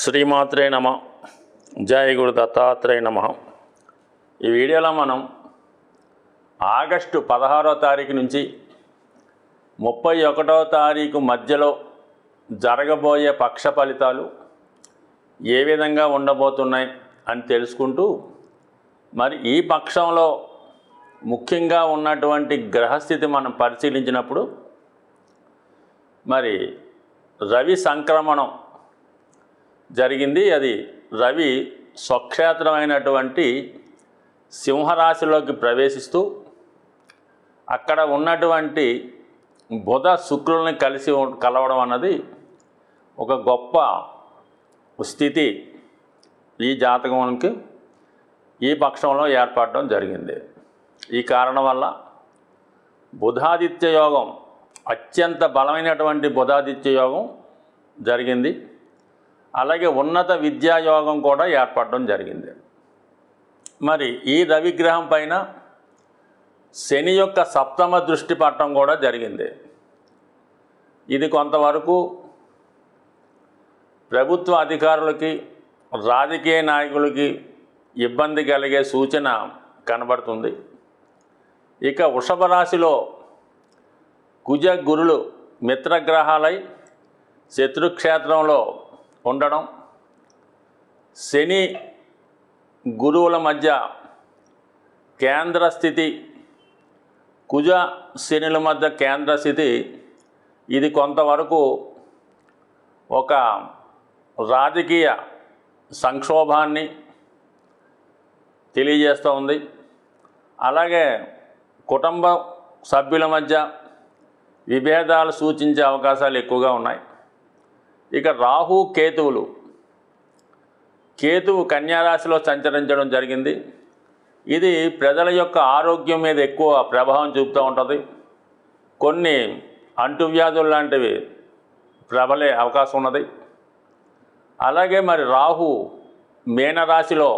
శ్రీమాత్రే నమ. జయ గురు దత్తాత్రేయ నమ. ఈ వీడియోలో మనం ఆగస్టు 16వ తారీఖు నుంచి 31వ తారీఖు మధ్యలో జరగబోయే పక్ష ఫలితాలు ఏ విధంగా ఉండబోతున్నాయి అని తెలుసుకుంటూ, మరి ఈ పక్షంలో ముఖ్యంగా ఉన్నటువంటి గ్రహస్థితి మనం పరిశీలించినప్పుడు మరి రవి సంక్రమణం జరిగింది. అది రవి స్వక్షేత్రమైనటువంటి సింహరాశిలోకి ప్రవేశిస్తూ అక్కడ ఉన్నటువంటి బుధ శుక్రుల్ని కలవడం అన్నది ఒక గొప్ప స్థితి ఈ జాతకానికి ఈ పక్షంలో ఏర్పడడం జరిగింది. ఈ కారణం వల్ల బుధాదిత్య యోగం, అత్యంత బలమైనటువంటి బుధాదిత్య యోగం జరిగింది. అలాగే ఉన్నత విద్యాయోగం కూడా ఏర్పడడం జరిగింది. మరి ఈ రవిగ్రహం పైన శని యొక్క సప్తమ దృష్టి పడటం కూడా జరిగింది. ఇది కొంతవరకు ప్రభుత్వ అధికారులకి, రాజకీయ నాయకులకి ఇబ్బంది కలిగే సూచన కనబడుతుంది. ఇక వృషభ రాశిలో కుజ గురులు మిత్రగ్రహాలై శత్రుక్షేత్రంలో ఉండడం, శని గురువుల మధ్య కేంద్ర స్థితి, కుజ శనుల మధ్య కేంద్ర స్థితి, ఇది కొంతవరకు ఒక రాజకీయ సంక్షోభాన్ని తెలియజేస్తూ ఉంది. అలాగే కుటుంబ సభ్యుల మధ్య విభేదాలు సూచించే అవకాశాలు ఎక్కువగా ఉన్నాయి. ఇక రాహు కేతువులు, కేతువు కన్యారాశిలో సంచరించడం జరిగింది. ఇది ప్రజల యొక్క ఆరోగ్యం మీద ఎక్కువ ప్రభావం చూపుతూ ఉంటుంది. కొన్ని అంటువ్యాధులు లాంటివి ప్రబలే అవకాశం ఉన్నది. అలాగే మరి రాహు మీనరాశిలో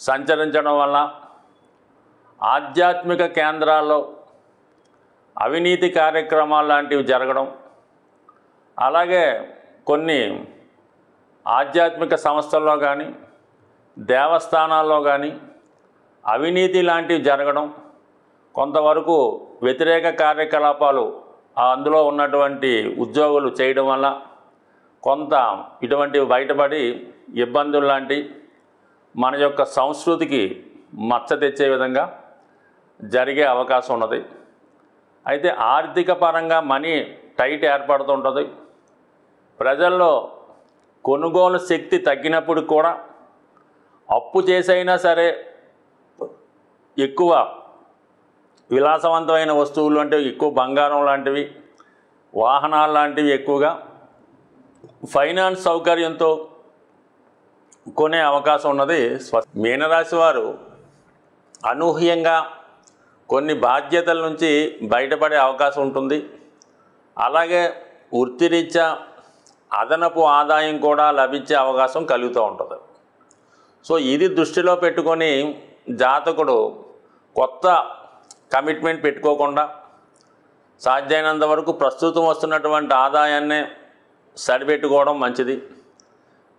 సంచరించడం వల్ల ఆధ్యాత్మిక కేంద్రాల్లో అవినీతి కార్యక్రమాలు లాంటివి జరగడం, అలాగే కొన్ని ఆధ్యాత్మిక సంస్థల్లో కానీ దేవస్థానాల్లో కానీ అవినీతి లాంటివి జరగడం, కొంతవరకు వ్యతిరేక కార్యకలాపాలు అందులో ఉన్నటువంటి ఉద్యోగులు చేయడం వల్ల కొంత ఇటువంటివి బయటపడి ఇబ్బందులు లాంటి మన యొక్క సంస్కృతికి మచ్చ తెచ్చే విధంగా జరిగే అవకాశం ఉన్నది. అయితే ఆర్థిక పరంగా మనీ టైట్ ఏర్పడుతుంటుంది. ప్రజల్లో కొనుగోలు శక్తి తగ్గినప్పుడు కూడా అప్పు చేసైనా సరే ఎక్కువ విలాసవంతమైన వస్తువులు అంటే ఎక్కువ బంగారం లాంటివి, వాహనాలు లాంటివి ఎక్కువగా ఫైనాన్స్ సౌకర్యంతో కొనే అవకాశం ఉన్నది. మీనరాశి వారు అనూహ్యంగా కొన్ని బాధ్యతల నుంచి బయటపడే అవకాశం ఉంటుంది. అలాగే వృత్తిరీత్యా అదనపు ఆదాయం కూడా లభించే అవకాశం కలుగుతూ ఉంటుంది. సో ఇది దృష్టిలో పెట్టుకొని జాతకుడు కొత్త కమిట్మెంట్ పెట్టుకోకుండా సాధ్యమైనంత వరకు ప్రస్తుతం వస్తున్నటువంటి ఆదాయాన్నే సరిపెట్టుకోవడం మంచిది.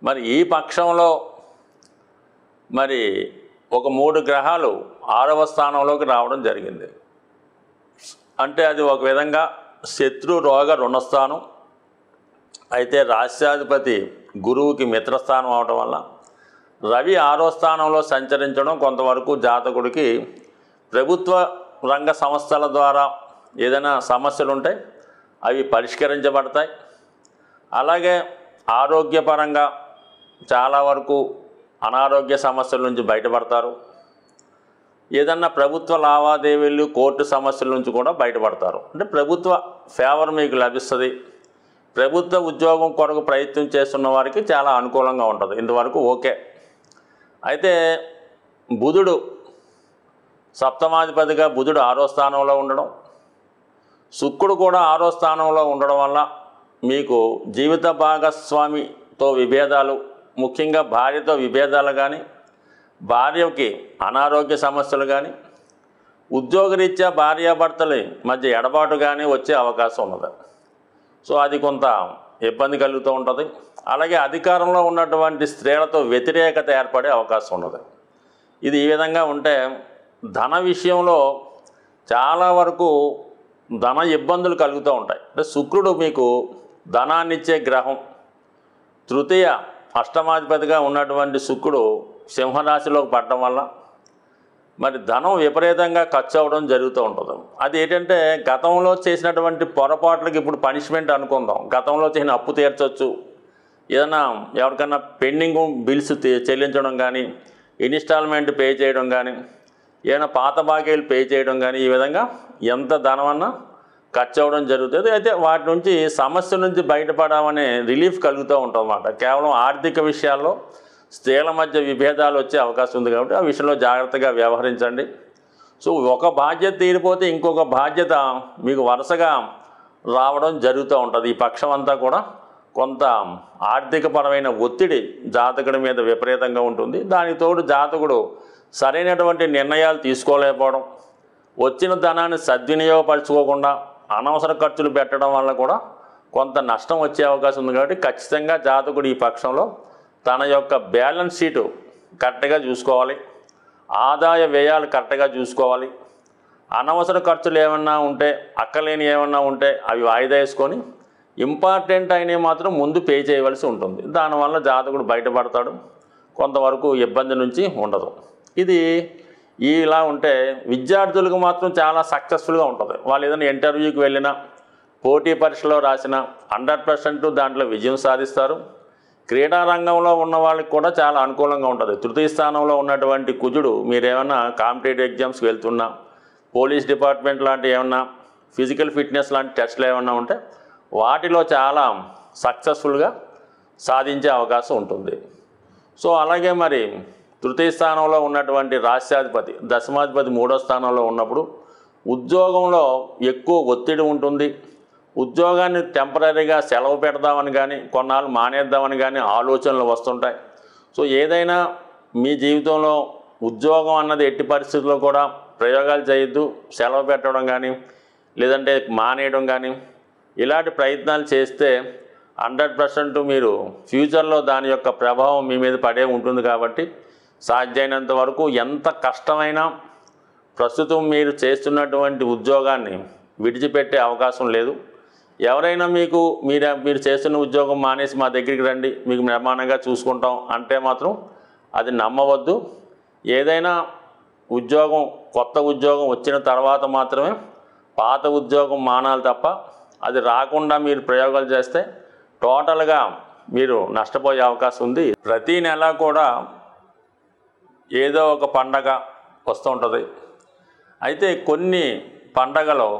మరి ఈ పక్షంలో మరి ఒక 3 గ్రహాలు 6వ స్థానంలోకి రావడం జరిగింది. అంటే అది ఒక విధంగా శత్రు రోగ రుణస్థానం. అయితే రాష్ట్రాధిపతి గురువుకి మిత్రస్థానం అవడం వల్ల రవి 6వ స్థానంలో సంచరించడం కొంతవరకు జాతకుడికి ప్రభుత్వ రంగ సంస్థల ద్వారా ఏదైనా సమస్యలు ఉంటే అవి పరిష్కరించబడతాయి. అలాగే ఆరోగ్యపరంగా చాలా వరకు అనారోగ్య సమస్యల నుంచి బయటపడతారు. ఏదన్నా ప్రభుత్వ లావాదేవీలు, కోర్టు సమస్యల నుంచి కూడా బయటపడతారు. అంటే ప్రభుత్వ ఫేవర్ మీకు లభిస్తుంది. ప్రభుత్వ ఉద్యోగం కొరకు ప్రయత్నం చేస్తున్న వారికి చాలా అనుకూలంగా ఉంటుంది. ఇంతవరకు ఓకే. అయితే బుధుడు సప్తమాధిపతిగా బుధుడు 6వ స్థానంలో ఉండడం, శుక్రుడు కూడా 6వ స్థానంలో ఉండడం వల్ల మీకు జీవిత భాగస్వామితో విభేదాలు, ముఖ్యంగా భార్యతో విభేదాలు కానీ, భార్యకి అనారోగ్య సమస్యలు కానీ, ఉద్యోగరీత్యా భార్యాభర్తల మధ్య ఎడబాటు కానీ వచ్చే అవకాశం ఉన్నది. సో అది కొంత ఇబ్బంది కలుగుతూ ఉంటుంది. అలాగే అధికారంలో ఉన్నటువంటి స్త్రీలతో వ్యతిరేకత ఏర్పడే అవకాశం ఉన్నది. ఇది ఈ విధంగా ఉంటే ధన విషయంలో చాలా వరకు ధన ఇబ్బందులు కలుగుతూ ఉంటాయి. అంటే శుక్రుడు మీకు ధనాన్నిచ్చే గ్రహం, తృతీయ అష్టమాధిపతిగా ఉన్నటువంటి శుక్రుడు సింహరాశిలోకి పడడం వల్ల మరి ధనం విపరీతంగా ఖర్చు అవ్వడం జరుగుతూ ఉంటుంది. అది ఏంటంటే గతంలో చేసినటువంటి పొరపాట్లకి ఇప్పుడు పనిష్మెంట్ అనుకుందాం. గతంలో చేసిన అప్పు తీర్చవచ్చు, ఏదైనా ఎవరికైనా పెండింగ్ బిల్స్ చెల్లించడం కానీ, ఇన్స్టాల్మెంట్ పే చేయడం కానీ, ఏదైనా పాత బాకీలు పే చేయడం కానీ, ఈ విధంగా ఎంత ధనమన్నా ఖర్చు అవ్వడం జరుగుతుంది. అయితే వాటి నుంచి సమస్య నుంచి బయటపడమనే రిలీఫ్ కలుగుతూ ఉంటుంది అన్నమాట. కేవలం ఆర్థిక విషయాల్లో స్త్రీల మధ్య విభేదాలు వచ్చే అవకాశం ఉంది కాబట్టి ఆ విషయంలో జాగ్రత్తగా వ్యవహరించండి. సో ఒక బాధ్యత తీరిపోతే ఇంకొక బాధ్యత మీకు వరుసగా రావడం జరుగుతూ ఉంటుంది. ఈ పక్షం అంతా కూడా కొంత ఆర్థికపరమైన ఒత్తిడి జాతకుడి మీద విపరీతంగా ఉంటుంది. దానికి తోడు జాతకుడు సరైనటువంటి నిర్ణయాలు తీసుకోలేకపోవడం, వచ్చిన ధనాన్ని సద్వినియోగపరచుకోకుండా అనవసర ఖర్చులు పెట్టడం వల్ల కూడా కొంత నష్టం వచ్చే అవకాశం ఉంది. కాబట్టి ఖచ్చితంగా జాతకుడు ఈ పక్షంలో తన యొక్క బ్యాలెన్స్ షీటు కరెక్ట్గా చూసుకోవాలి, ఆదాయ వ్యయాలు కరెక్ట్గా చూసుకోవాలి. అనవసర ఖర్చులు ఏమన్నా ఉంటే, అక్కలేని ఏమన్నా ఉంటే అవి వాయిదా వేసుకొని ఇంపార్టెంట్ అయినవి మాత్రం ముందు పే చేయవలసి ఉంటుంది. దానివల్ల జాతకుడు బయటపడతాడు, కొంతవరకు ఇబ్బంది నుంచి ఉండదు. ఇది ఇలా ఉంటే విద్యార్థులకు మాత్రం చాలా సక్సెస్ఫుల్గా ఉంటుంది. వాళ్ళు ఏదైనా ఇంటర్వ్యూకి వెళ్ళినా, పోటీ పరీక్షలో రాసినా 100% దాంట్లో విజయం సాధిస్తారు. క్రీడా రంగంలో ఉన్న వాళ్ళకి కూడా చాలా అనుకూలంగా ఉంటుంది. తృతీయ స్థానంలో ఉన్నటువంటి కుజుడు మీరేమన్నా కాంపిటేటివ్ ఎగ్జామ్స్కి వెళ్తున్నా, పోలీస్ డిపార్ట్మెంట్ లాంటి ఏమన్నా ఫిజికల్ ఫిట్నెస్ లాంటి టెస్టులు ఏమన్నా ఉంటే వాటిలో చాలా సక్సెస్ఫుల్గా సాధించే అవకాశం ఉంటుంది. సో అలాగే మరి తృతీయ స్థానంలో ఉన్నటువంటి రాష్ట్రాధిపతి, దశమాధిపతి 3వ స్థానంలో ఉన్నప్పుడు ఉద్యోగంలో ఎక్కువ ఒత్తిడి ఉంటుంది. ఉద్యోగాన్ని టెంపరీగా సెలవు పెడదామని కానీ, కొన్నాళ్ళు మానేద్దామని కానీ ఆలోచనలు వస్తుంటాయి. సో ఏదైనా మీ జీవితంలో ఉద్యోగం అన్నది ఎట్టి పరిస్థితుల్లో కూడా ప్రయోగాలు చేయొద్దు. సెలవు పెట్టడం కానీ, లేదంటే మానేయడం కానీ, ఇలాంటి ప్రయత్నాలు చేస్తే 100% మీరు ఫ్యూచర్లో దాని యొక్క ప్రభావం మీ మీద పడే ఉంటుంది. కాబట్టి సాధ్యమైనంత వరకు ఎంత కష్టమైనా ప్రస్తుతం మీరు చేస్తున్నటువంటి ఉద్యోగాన్ని విడిచిపెట్టే అవకాశం లేదు. ఎవరైనా మీరు చేస్తున్న ఉద్యోగం మానేసి మా దగ్గరికి రండి, మీకు నిర్మాణంగా చూసుకుంటాం అంటే మాత్రం అది నమ్మవద్దు. ఏదైనా ఉద్యోగం, కొత్త ఉద్యోగం వచ్చిన తర్వాత మాత్రమే పాత ఉద్యోగం మానాలి తప్ప అది రాకుండా మీరు ప్రయోగాలు చేస్తే టోటల్గా మీరు నష్టపోయే అవకాశం ఉంది. ప్రతీ నెల కూడా ఏదో ఒక పండగ వస్తూ ఉంటుంది. అయితే కొన్ని పండగలో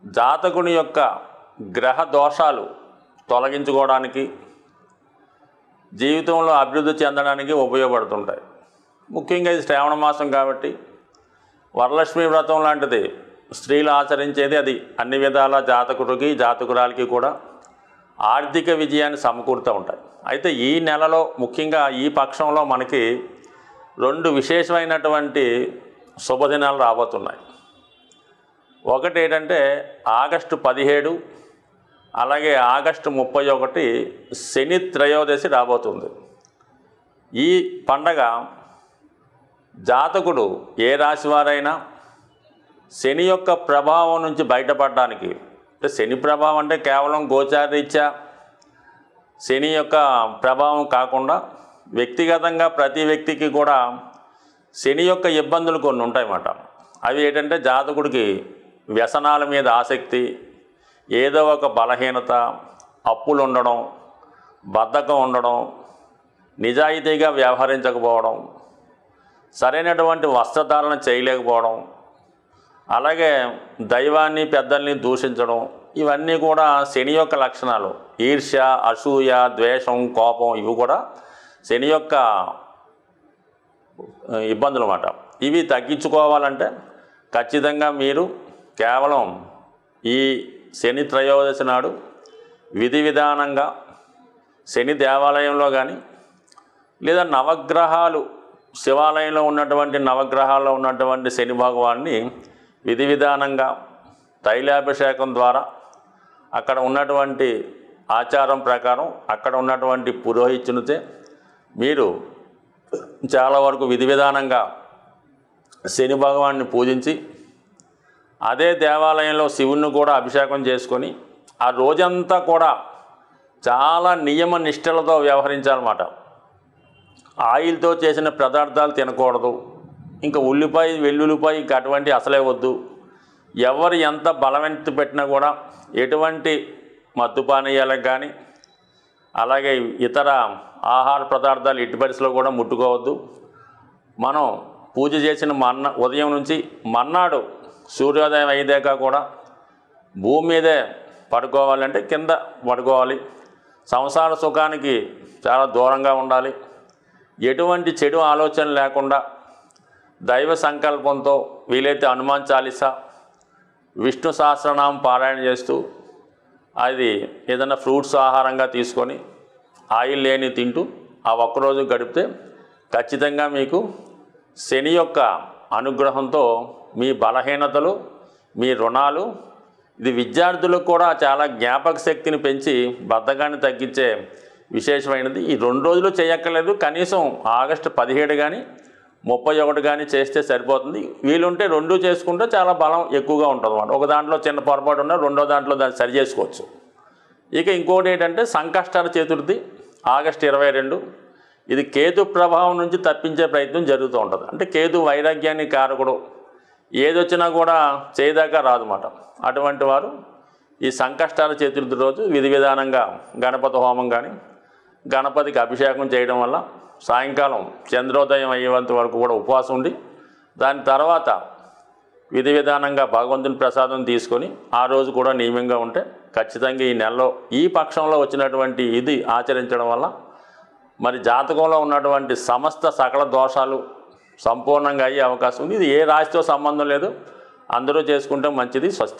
జాతకుని యొక్క గ్రహ దోషాలు తొలగించుకోవడానికి, జీవితంలో అభివృద్ధి చెందడానికి ఉపయోగపడుతుంటాయి. ముఖ్యంగా ఇది శ్రావణ మాసం కాబట్టి వరలక్ష్మి వ్రతం లాంటిది స్త్రీలు ఆచరించేది. అది అన్ని విధాల జాతకుడికి, జాతకురాలకి కూడా ఆర్థిక విజయాన్ని సమకూరుతూ ఉంటాయి. అయితే ఈ నెలలో ముఖ్యంగా ఈ పక్షంలో మనకి 2 విశేషమైనటువంటి శుభదినాలు రాబోతున్నాయి. ఒకటి ఏంటంటే ఆగస్టు 17, అలాగే ఆగస్టు 31 శని త్రయోదశి రాబోతుంది. ఈ పండగ జాతకుడు ఏ రాశి వారైనా శని యొక్క ప్రభావం నుంచి బయటపడడానికి, శని ప్రభావం అంటే కేవలం గోచారరీత్యా శని యొక్క ప్రభావం కాకుండా వ్యక్తిగతంగా ప్రతి వ్యక్తికి కూడా శని యొక్క ఇబ్బందులు కొన్ని ఉంటాయన్నమాట. అవి ఏంటంటే జాతకుడికి వ్యసనాల మీద ఆసక్తి, ఏదో ఒక బలహీనత, అప్పులు ఉండడం, బద్ధకం ఉండడం, నిజాయితీగా వ్యవహరించకపోవడం, సరైనటువంటి వస్త్రధారణ చేయలేకపోవడం, అలాగే దైవాన్ని పెద్దల్ని దూషించడం, ఇవన్నీ కూడా శని యొక్క లక్షణాలు. ఈర్ష్య, అసూయ, ద్వేషం, కోపం ఇవి కూడా శని యొక్క ఇబ్బందులు అన్నమాట. ఇవి తగ్గించుకోవాలంటే ఖచ్చితంగా మీరు కేవలం ఈ శని త్రయోదశి నాడు విధి విధానంగా శని దేవాలయంలో కానీ, లేదా నవగ్రహాలు శివాలయంలో ఉన్నటువంటి నవగ్రహాల్లో ఉన్నటువంటి శని భగవాన్ని విధి విధానంగా తైలాభిషేకం ద్వారా అక్కడ ఉన్నటువంటి ఆచారం ప్రకారం అక్కడ ఉన్నటువంటి పురోహితునితే మీరు చాలా వరకు విధి విధానంగా శని భగవాన్ని పూజించి అదే దేవాలయంలో శివుణ్ణి కూడా అభిషేకం చేసుకొని ఆ రోజంతా కూడా చాలా నియమ నిష్టలతో వ్యవహరించాలన్నమాట. ఆయిల్తో చేసిన పదార్థాలు తినకూడదు, ఇంకా ఉల్లిపాయ వెల్లుల్లిపాయ ఇంకా అటువంటి అసలే వద్దు. ఎవరు ఎంత బలవంతి పెట్టినా కూడా ఎటువంటి మత్తు పానీయాలకు కానీ అలాగే ఇతర ఆహార పదార్థాలు ఎట్టి పరిస్థితిలో కూడా ముట్టుకోవద్దు. మనం పూజ చేసిన ఉదయం నుంచి మర్నాడు సూర్యోదయం అయ్యేదాకా కూడా భూమి మీదే పడుకోవాలంటే కింద పడుకోవాలి. సంసార సుఖానికి చాలా దూరంగా ఉండాలి. ఎటువంటి చెడు ఆలోచన లేకుండా దైవ సంకల్పంతో వీలైతే హనుమాన్ చాలీసా, విష్ణు సహస్రనామం పారాయణ చేస్తూ అది ఏదైనా ఫ్రూట్స్ ఆహారంగా తీసుకొని ఆయిల్ లేని తింటూ ఆ ఒక్కరోజు గడిపితే ఖచ్చితంగా మీకు శని యొక్క అనుగ్రహంతో మీ బలహీనతలు, మీ రుణాలు, ఇది విద్యార్థులకు కూడా చాలా జ్ఞాపక శక్తిని పెంచి బద్ధకాన్ని తగ్గించే విశేషమైనది. ఈ 2 రోజులు చేయక్కర్లేదు, కనీసం ఆగస్టు 17 కానీ 31 కానీ చేస్తే సరిపోతుంది. వీలుంటే 2 చేసుకుంటే చాలా బలం ఎక్కువగా ఉంటుంది అన్నమాట. ఒక దాంట్లో చిన్న పొరపాటు ఉన్నా రెండో దాంట్లో దాన్ని సరి చేసుకోవచ్చు. ఇక ఇంకోటి ఏంటంటే సంకష్టహర చతుర్థి ఆగస్టు 22. ఇది కేతు ప్రభావం నుంచి తప్పించే ప్రయత్నం జరుగుతూ ఉంటుంది. అంటే కేతు వైరాగ్యాన్ని కారకుడు, ఏదొచ్చినా కూడా చేయదాకా రాదన్నమాట. అటువంటి వారు ఈ సంకష్టహర చతుర్థి రోజు విధి విధానంగా గణపతి హోమం కానీ గణపతికి అభిషేకం చేయడం వల్ల సాయంకాలం చంద్రోదయం అయ్యేంత వరకు కూడా ఉపవాసం ఉండి దాని తర్వాత విధి విధానంగా భగవంతుని ప్రసాదం తీసుకొని ఆ రోజు కూడా నియమంగా ఉంటే ఖచ్చితంగా ఈ నెలలో ఈ పక్షంలో వచ్చినటువంటి ఇది ఆచరించడం వల్ల మరి జాతకంలో ఉన్నటువంటి సమస్త సకల దోషాలు సంపూర్ణంగా అయ్యే అవకాశం ఉంది. ఇది ఏ రాశితో సంబంధం లేదు, అందరూ చేసుకుంటే మంచిది. స్వస్తి.